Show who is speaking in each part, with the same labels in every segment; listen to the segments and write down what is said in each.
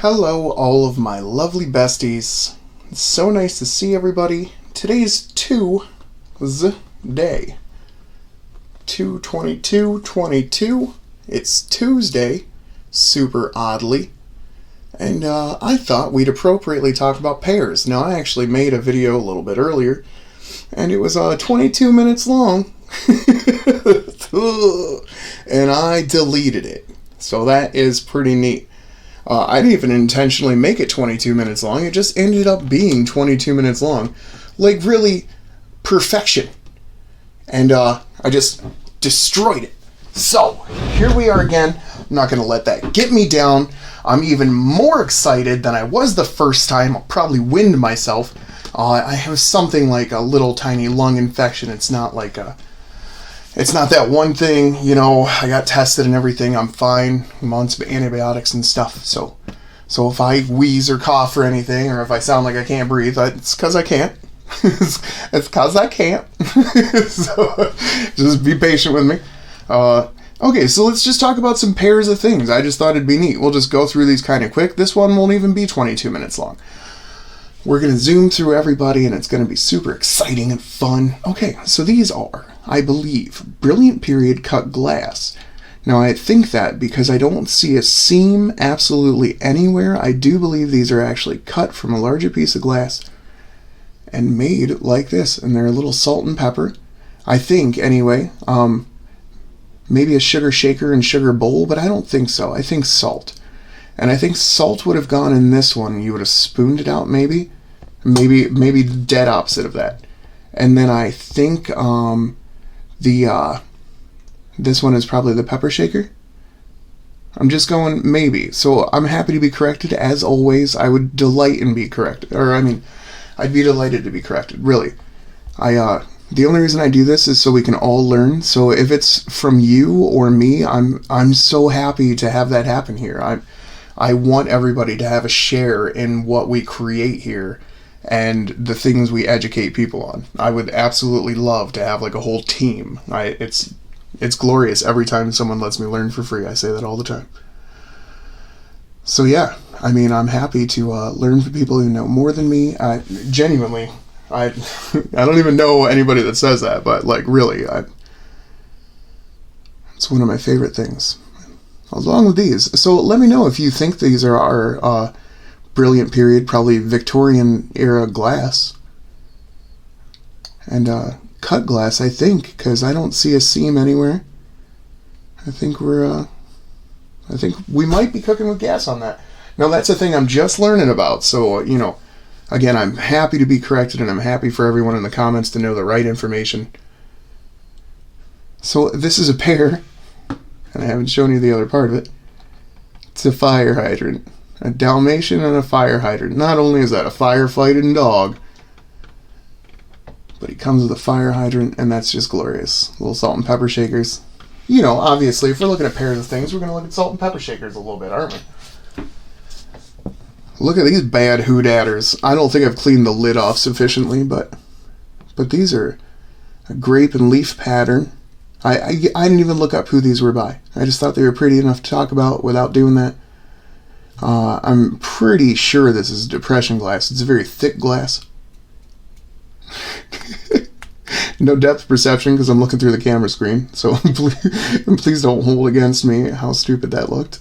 Speaker 1: Hello, all of my lovely besties. It's so nice to see everybody. Today's Tuesday. 2/22/22. It's Tuesday, super oddly. And I thought we'd appropriately talk about pairs. Now, I actually made a video a little bit earlier, and it was 22 minutes long. And I deleted it. So that is pretty neat. I didn't even intentionally make it 22 minutes long. It just ended up being 22 minutes long. Like, really, perfection. And I just destroyed it. So, here we are again. I'm not going to let that get me down. I'm even more excited than I was the first time. I'll probably wind myself. I have something like a little tiny lung infection. It's not like it's not that one thing, you know. I got tested and everything. I'm fine. I'm on some antibiotics and stuff. So if I wheeze or cough or anything, or if I sound like I can't breathe, it's because I can't. It's because I can't. So just be patient with me. Okay, so let's just talk about some pairs of things. I just thought it'd be neat. We'll just go through these kind of quick. This one won't even be 22 minutes long. We're going to zoom through everybody, and it's going to be super exciting and fun. Okay, so these are, I believe, brilliant period cut glass. Now, I think that because I don't see a seam absolutely anywhere, I do believe these are actually cut from a larger piece of glass and made like this. And they're a little salt and pepper. I think, anyway. Maybe a sugar shaker and sugar bowl, but I don't think so. I think salt. And I think salt would have gone in this one. You would have spooned it out, maybe. Maybe dead opposite of that. And then I think this one is probably the pepper shaker. I'm just going maybe. So I'm happy to be corrected, as always. I would delight in be corrected. I'd be delighted to be corrected, really. The only reason I do this is so we can all learn. So if it's from you or me, I'm so happy to have that happen here. I want everybody to have a share in what we create here and the things we educate people on. I would absolutely love to have like a whole team. It's glorious every time someone lets me learn for free. I say that all the time. So yeah, I mean, I'm happy to learn from people who know more than me. Genuinely. I don't even know anybody that says that, but like really, it's one of my favorite things, along with these. So let me know if you think these are our brilliant period, probably Victorian era glass, and cut glass. I think, because I don't see a seam anywhere. I think we might be cooking with gas on that. Now that's a thing I'm just learning about, so you know. Again, I'm happy to be corrected, and I'm happy for everyone in the comments to know the right information. So this is a pair, and I haven't shown you the other part of it. It's a fire hydrant. A Dalmatian and a fire hydrant. Not only is that a firefighting dog, but he comes with a fire hydrant, and that's just glorious. Little salt and pepper shakers. You know, obviously, if we're looking at pairs of things, we're going to look at salt and pepper shakers a little bit, aren't we? Look at these bad hoodadders. I don't think I've cleaned the lid off sufficiently, but these are a grape and leaf pattern. I didn't even look up who these were by. I just thought they were pretty enough to talk about without doing that. I'm pretty sure this is depression glass. It's a very thick glass. No depth perception because I'm looking through the camera screen. So please don't hold against me how stupid that looked.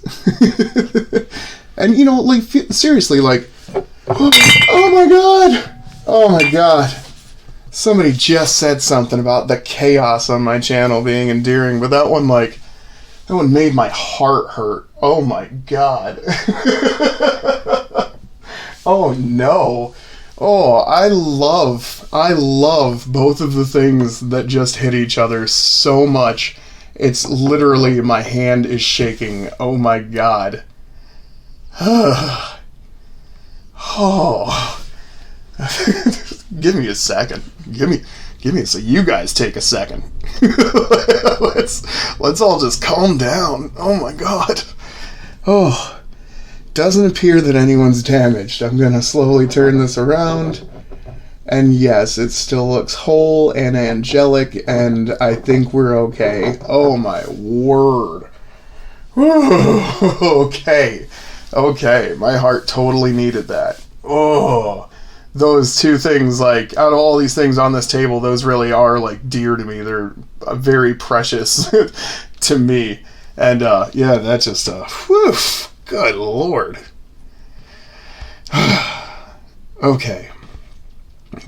Speaker 1: And, you know, like, seriously, like, oh my god, somebody just said something about the chaos on my channel being endearing, but that one made my heart hurt. Oh my god. Oh no. Oh, I love both of the things that just hit each other so much. It's literally, my hand is shaking. Oh my god. Oh. Give me a second. Give me so you guys take a second. Let's all just calm down. Oh my god. Oh. Doesn't appear that anyone's damaged. I'm gonna slowly turn this around. And yes, it still looks whole and angelic, and I think we're okay. Oh my word. Okay. Okay, my heart totally needed that. Oh, those two things, like, out of all these things on this table, those really are, like, dear to me. They're very precious to me. And, yeah, that just, whew, good lord. Okay.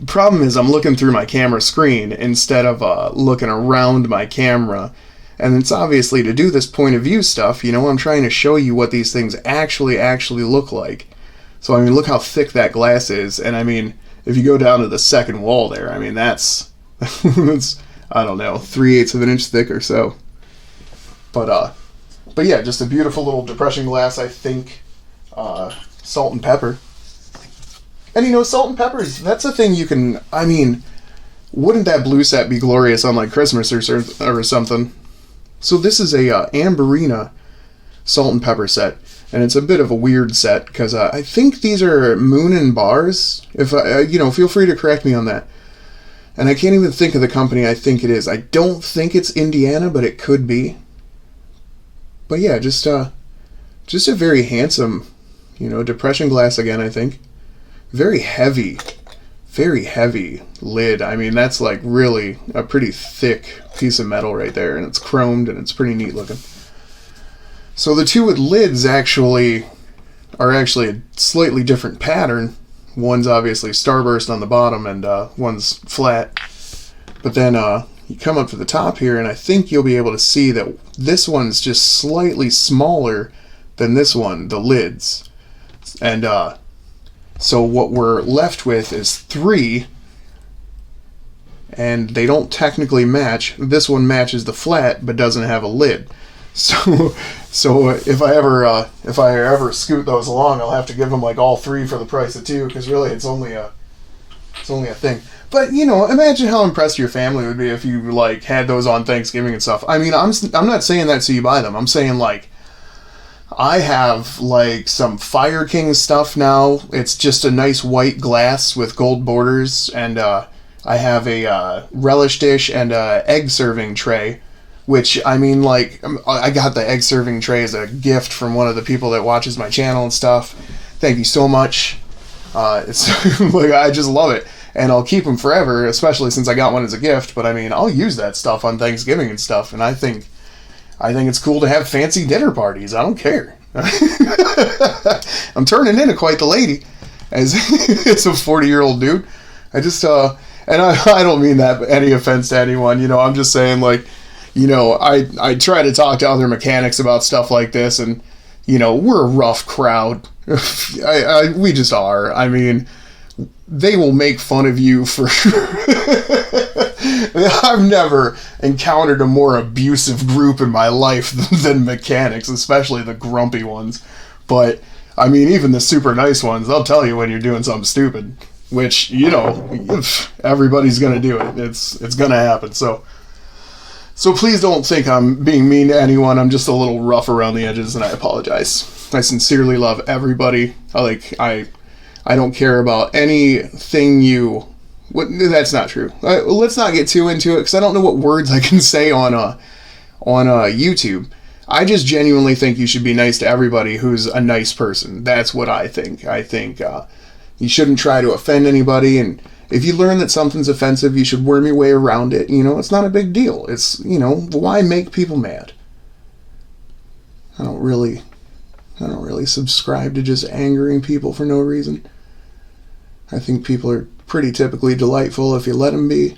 Speaker 1: Problem is, I'm looking through my camera screen instead of looking around my camera. And it's obviously to do this point of view stuff, you know, I'm trying to show you what these things actually look like. So, I mean, look how thick that glass is. And, I mean, if you go down to the second wall there, I mean, that's, that's I don't know, 3/8 of an inch thick or so. But yeah, just a beautiful little depression glass, I think. Salt and pepper. And, you know, salt and peppers, that's a thing you can, I mean, wouldn't that blue set be glorious on, like, Christmas or something? So this is a Amberina salt and pepper set, and it's a bit of a weird set, because I think these are Moon and Bars. If you know, feel free to correct me on that. And I can't even think of the company I think it is. I don't think it's Indiana, but it could be. But yeah, just a very handsome, you know, depression glass again, I think. Very heavy lid. I mean, that's like really a pretty thick piece of metal right there, and it's chromed, and it's pretty neat looking. So the two with lids are actually a slightly different pattern. One's obviously starburst on the bottom, and one's flat. But then you come up to the top here, and I think you'll be able to see that this one's just slightly smaller than this one, the lids. And so what we're left with is 3, and they don't technically match. This one matches the flat, but doesn't have a lid. So if I ever scoot those along, I'll have to give them like all 3 for the price of 2, because really it's only a thing. But you know, imagine how impressed your family would be if you like had those on Thanksgiving and stuff. I mean, I'm not saying that so you buy them. I'm saying like, I have like some Fire King stuff now. It's just a nice white glass with gold borders, and I have a relish dish and a egg serving tray, which, I mean, like, I got the egg serving tray as a gift from one of the people that watches my channel and stuff. Thank you so much. It's like, I just love it, and I'll keep them forever, especially since I got one as a gift. But I mean, I'll use that stuff on Thanksgiving and stuff, and I think it's cool to have fancy dinner parties. I don't care. I'm turning into quite the lady as a 40-year-old dude. I just, and I don't mean that any offense to anyone, you know, I'm just saying, like, you know, I try to talk to other mechanics about stuff like this, and, you know, we're a rough crowd. We just are. I mean, they will make fun of you for... I've never encountered a more abusive group in my life than mechanics, especially the grumpy ones. But, I mean, even the super nice ones, they'll tell you when you're doing something stupid, which, you know, everybody's going to do it. It's going to happen. So please don't think I'm being mean to anyone. I'm just a little rough around the edges, and I apologize. I sincerely love everybody. I don't care about anything you... That's not true. Let's not get too into it, because I don't know what words I can say on YouTube. I just genuinely think you should be nice to everybody who's a nice person. That's what I think. I think you shouldn't try to offend anybody, and if you learn that something's offensive, you should worm your way around it. You know, it's not a big deal. It's, you know, why make people mad? I don't really subscribe to just angering people for no reason. I think people are pretty typically delightful if you let them be.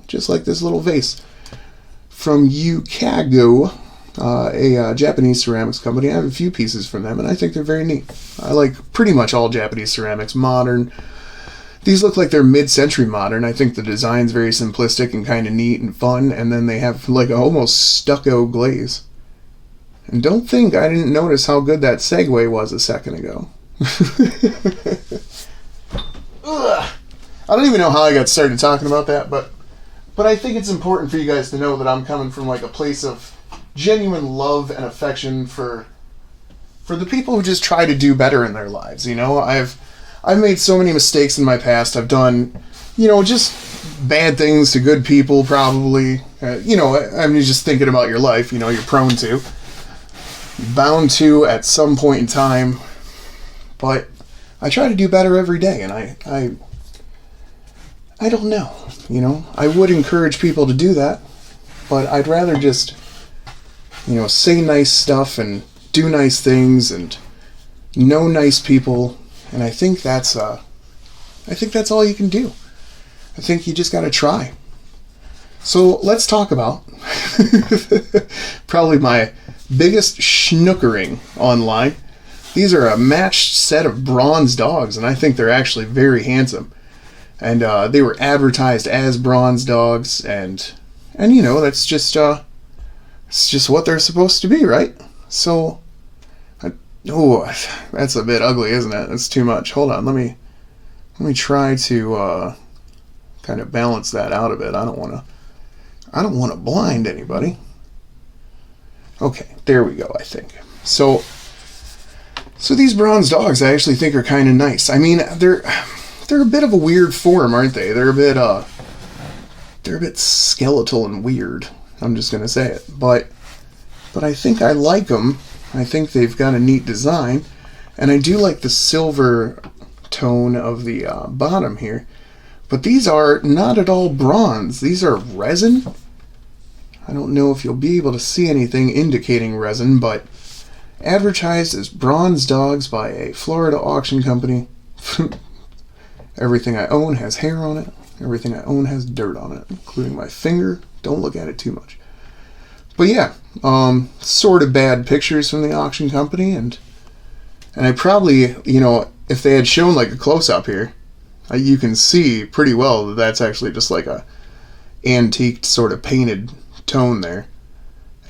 Speaker 1: Just like this little vase from Yukago, a Japanese ceramics company. I have a few pieces from them, and I think they're very neat. I like pretty much all Japanese ceramics. Modern. These look like they're mid-century modern. I think the design's very simplistic and kind of neat and fun, and then they have like a almost stucco glaze. And don't think I didn't notice how good that segue was a second ago. Ugh. I don't even know how I got started talking about that, but I think it's important for you guys to know that I'm coming from like a place of genuine love and affection for the people who just try to do better in their lives. You know, I've made so many mistakes in my past. I've done, you know, just bad things to good people, probably. You know, I mean, just thinking about your life, you know, you're prone to. bound to at some point in time, but I try to do better every day, and I don't know, I would encourage people to do that, but I'd rather just, say nice stuff and do nice things and know nice people, and I think that's all you can do. I think you just got to try. So let's talk about probably my biggest schnookering online. These are a matched set of bronze dogs, and I think they're actually very handsome. And they were advertised as bronze dogs, and that's just it's just what they're supposed to be, right? So, that's a bit ugly, isn't it? That's too much. Hold on, let me try to kind of balance that out a bit. I don't want to blind anybody. Okay, there we go, I think. So these bronze dogs I actually think are kind of nice. I mean, they're a bit of a weird form, aren't they? They're a bit skeletal and weird. I'm just going to say it. But I think I like them. I think they've got a neat design, and I do like the silver tone of the bottom here. But these are not at all bronze. These are resin. I don't know if you'll be able to see anything indicating resin, but advertised as bronze dogs by a Florida auction company. Everything I own has hair on it. Everything I own has dirt on it, including my finger. Don't look at it too much. But yeah, sort of bad pictures from the auction company, and I probably, if they had shown like a close-up here, you can see pretty well that that's actually just like a antiqued sort of painted tone there,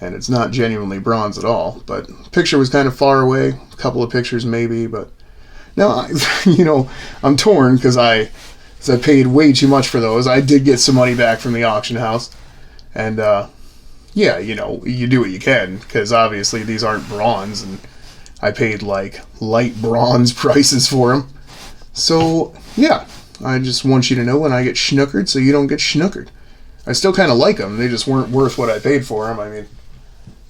Speaker 1: and it's not genuinely bronze at all. But the picture was kind of far away, a couple of pictures maybe, but no, I'm torn because I paid way too much for those. I did get some money back from the auction house, and yeah, you do what you can, because obviously these aren't bronze, and I paid like light bronze prices for them. So yeah, I just want you to know when I get schnookered, so you don't get schnookered. I still kind of like them. They just weren't worth what I paid for them. I mean,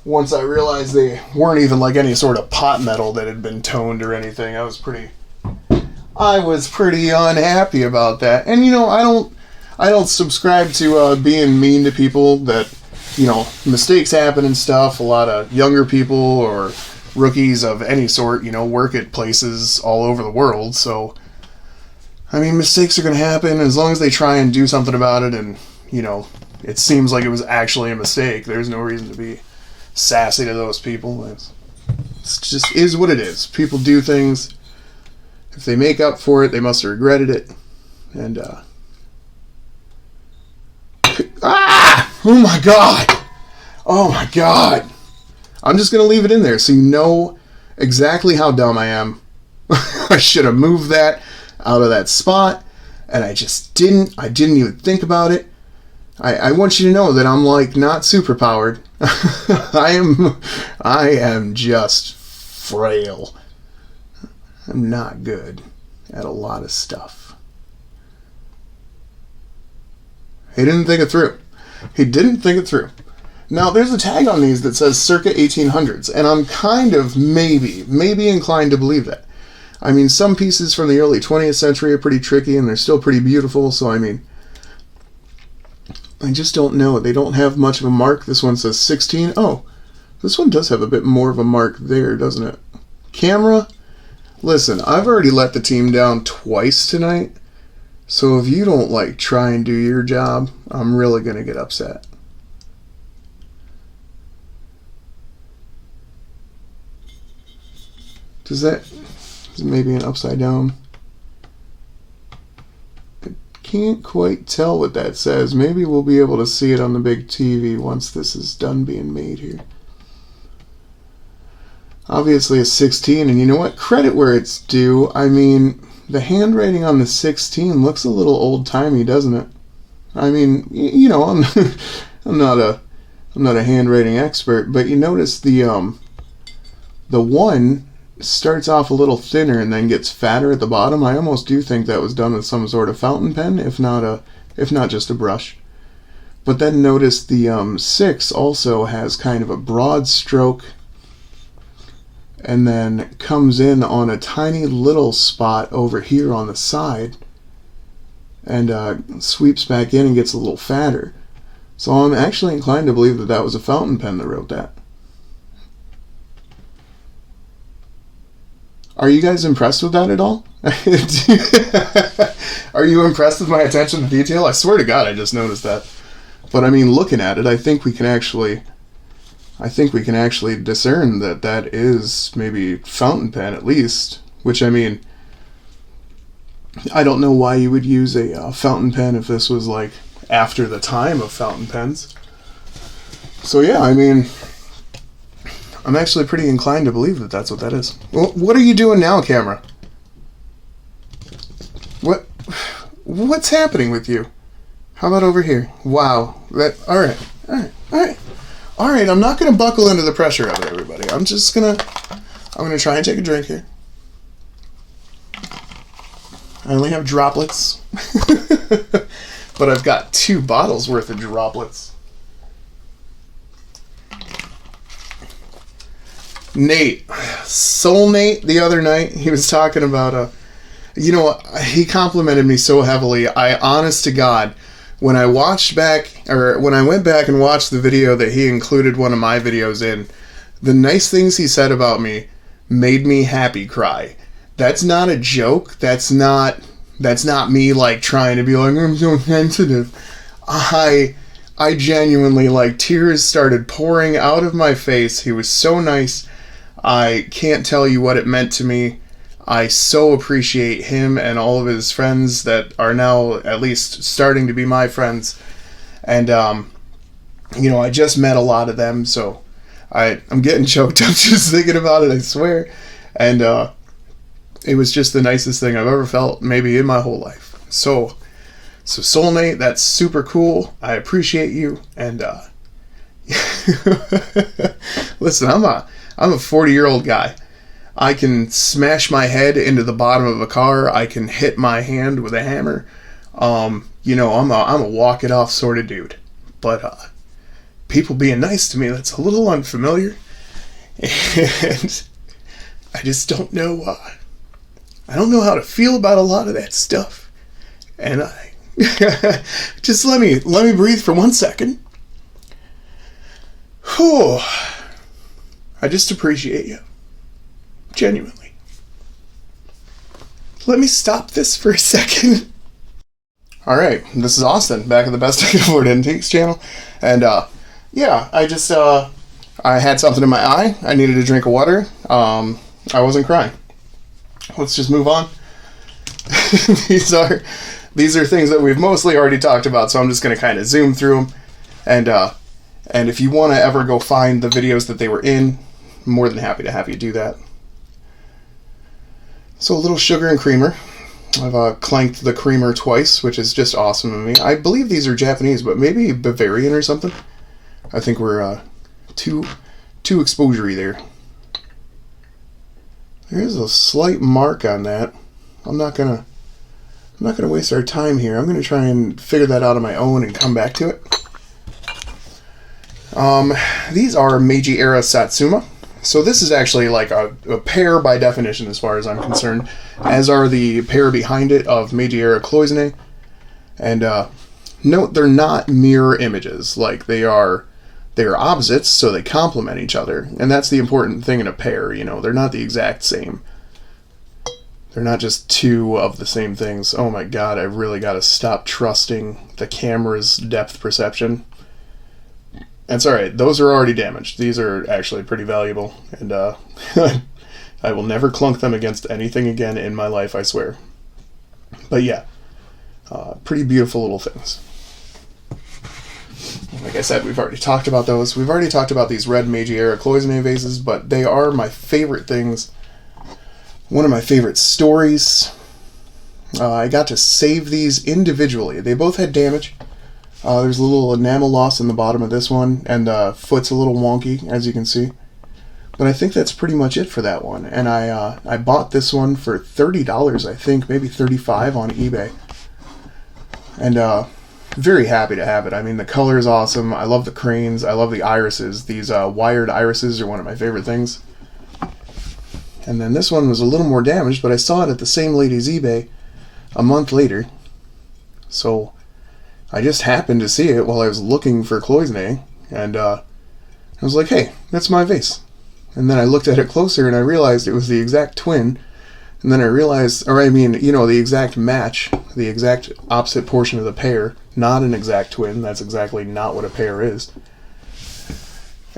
Speaker 1: once I realized they weren't even like any sort of pot metal that had been toned or anything, I was pretty unhappy about that. And I don't subscribe to being mean to people that, mistakes happen and stuff. A lot of younger people or rookies of any sort, work at places all over the world. So, I mean, mistakes are going to happen as long as they try and do something about it, and, it seems like it was actually a mistake. There's no reason to be sassy to those people. It just is what it is. People do things. If they make up for it, they must have regretted it. And, oh my god! Oh my god! I'm just going to leave it in there so you know exactly how dumb I am. I should have moved that out of that spot, and I just didn't. I didn't even think about it. I want you to know that I'm like not superpowered. I am just frail. I'm not good at a lot of stuff. He didn't think it through. He didn't think it through. Now, there's a tag on these that says circa 1800s, and I'm kind of maybe inclined to believe that. I mean, some pieces from the early 20th century are pretty tricky, and they're still pretty beautiful, so I mean, I just don't know. They don't have much of a mark. This one says 16. Oh, this one does have a bit more of a mark there, doesn't it? Camera? Listen, I've already let the team down twice tonight, so if you don't, try and do your job, I'm really going to get upset. Is it maybe an upside down? I can't quite tell what that says. Maybe we'll be able to see it on the big TV once this is done being made here. Obviously a 16, and you know what? Credit where it's due. I mean, the handwriting on the 16 looks a little old-timey, doesn't it? I mean, I'm not a handwriting expert, but you notice the 1 starts off a little thinner and then gets fatter at the bottom. I almost do think that was done with some sort of fountain pen, if not just a brush. But then notice the 6 also has kind of a broad stroke and then comes in on a tiny little spot over here on the side, and sweeps back in and gets a little fatter. So I'm actually inclined to believe that that was a fountain pen that wrote that. Are you guys impressed with that at all? Are you impressed with my attention to detail? I swear to God, I just noticed that. But I mean, looking at it, I think we can actually discern that that is maybe fountain pen at least. Which, I mean, I don't know why you would use a fountain pen if this was like after the time of fountain pens. So yeah, I mean, I'm actually pretty inclined to believe that that's what that is. Well, what are you doing now, camera? What's happening with you? How about over here? Wow. All right. I'm not gonna buckle into the pressure of it, everybody. I'm gonna try and take a drink here. I only have droplets, but I've got 2 bottles worth of droplets. Soul Nate, the other night, he was talking about he complimented me so heavily. I, honest to God, when I went back and watched the video that he included one of my videos in, the nice things he said about me made me happy cry. That's not a joke. That's not me like trying to be like, I'm so sensitive. I genuinely, like, tears started pouring out of my face. He was so nice. I can't tell you what it meant to me. I so appreciate him and all of his friends that are now at least starting to be my friends. And, I just met a lot of them, so I'm getting choked up just thinking about it, I swear. And it was just the nicest thing I've ever felt, maybe in my whole life. So Soulmate, that's super cool. I appreciate you. And listen, I'm a 40-year-old guy. I can smash my head into the bottom of a car. I can hit my hand with a hammer. I'm a walk it off sort of dude. But people being nice to me, that's a little unfamiliar. And I just don't know. I don't know how to feel about a lot of that stuff. And I just let me breathe for 1 second. Whew. I just appreciate you. Genuinely. Let me stop this for a second. Alright, this is Austin, back at the Best I Can Afford Antiques channel. And, I had something in my eye. I needed a drink of water. I wasn't crying. Let's just move on. These are things that we've mostly already talked about, so I'm just going to kind of zoom through them. And if you want to ever go find the videos that they were in, I'm more than happy to have you do that. So a little sugar and creamer. I've clanked the creamer twice, which is just awesome of me. I believe these are Japanese, but maybe Bavarian or something. I think we're too exposure-y there. There is a slight mark on that. I'm not gonna waste our time here. I'm gonna try and figure that out on my own and come back to it. These are Meiji era Satsuma. So this is actually like a pair by definition as far as I'm concerned, as are the pair behind it of Meiji era cloisonné. And note, they're not mirror images. Like, they are opposites, so they complement each other. And that's the important thing in a pair, they're not the exact same. They're not just 2 of the same things. Oh my God, I really got to stop trusting the camera's depth perception. That's alright, those are already damaged. These are actually pretty valuable, and I will never clunk them against anything again in my life, I swear. But yeah, pretty beautiful little things. Like I said, we've already talked about those. We've already talked about these red Meiji era cloisonné vases, but they are my favorite things. One of my favorite stories. I got to save these individually. They both had damage. There's a little enamel loss in the bottom of this one, and the foot's a little wonky, as you can see. But I think that's pretty much it for that one. And I bought this one for $30, I think, maybe $35 on eBay. And very happy to have it. I mean, the color is awesome. I love the cranes. I love the irises. These wired irises are one of my favorite things. And then this one was a little more damaged, but I saw it at the same lady's eBay a month later. So I just happened to see it while I was looking for cloisonné, and I was like, hey, that's my vase. And then I looked at it closer and I realized it was the exact twin. And then I realized, or I mean, you know, the exact match, the exact opposite portion of the pair, not an exact twin. That's exactly not what a pair is.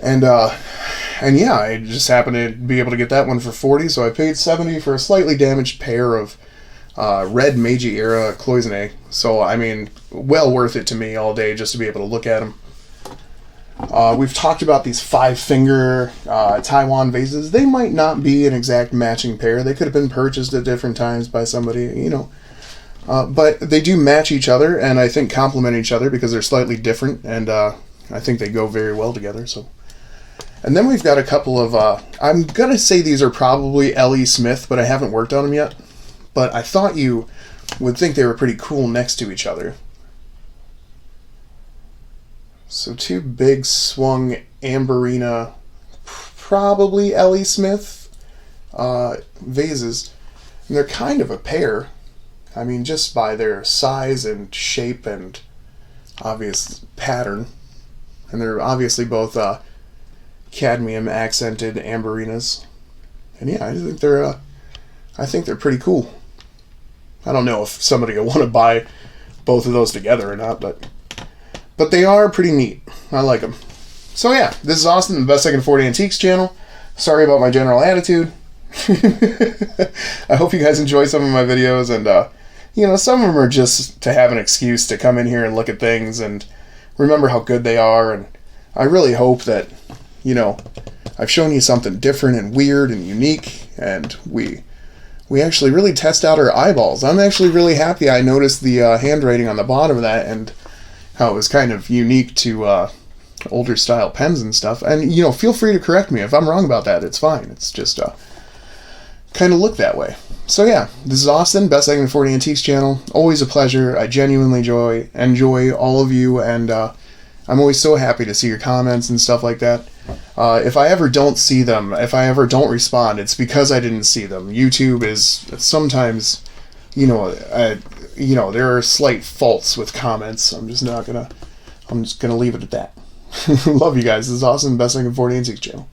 Speaker 1: And yeah, I just happened to be able to get that one for $40, so I paid $70 for a slightly damaged pair of red Meiji era cloisonné. So, I mean, well worth it to me all day just to be able to look at them. We've talked about these 5-finger Taiwan vases. They might not be an exact matching pair. They could have been purchased at different times by somebody, you know. But they do match each other, and I think complement each other because they're slightly different, and I think they go very well together. So, and then we've got a couple of, I'm going to say these are probably L.E. Smith, but I haven't worked on them yet. But I thought you would think they were pretty cool next to each other. So 2 big swung Amberina, probably L.E. Smith vases. And they're kind of a pair. I mean, just by their size and shape and obvious pattern. And they're obviously both cadmium accented Amberinas. And yeah, I think they're pretty cool. I don't know if somebody will want to buy both of those together or not, but they are pretty neat. I like them. So yeah, this is Austin, the Best Second 40 Antiques channel. Sorry about my general attitude. I hope you guys enjoy some of my videos, and you know, some of them are just to have an excuse to come in here and look at things and remember how good they are. And I really hope that, you know, I've shown you something different and weird and unique, and we actually really test out our eyeballs. I'm actually really happy I noticed the handwriting on the bottom of that and how it was kind of unique to older style pens and stuff. And, you know, feel free to correct me if I'm wrong about that. It's fine. It's just kind of look that way. So yeah, this is Austin, Best Second 40 Antiques channel. Always a pleasure. I genuinely enjoy all of you, and I'm always so happy to see your comments and stuff like that. If I ever don't see them, if I ever don't respond, it's because I didn't see them. YouTube is sometimes, you know, there are slight faults with comments. I'm just gonna leave it at that. Love you guys. This is Austin, Best Second 40 Antiques channel.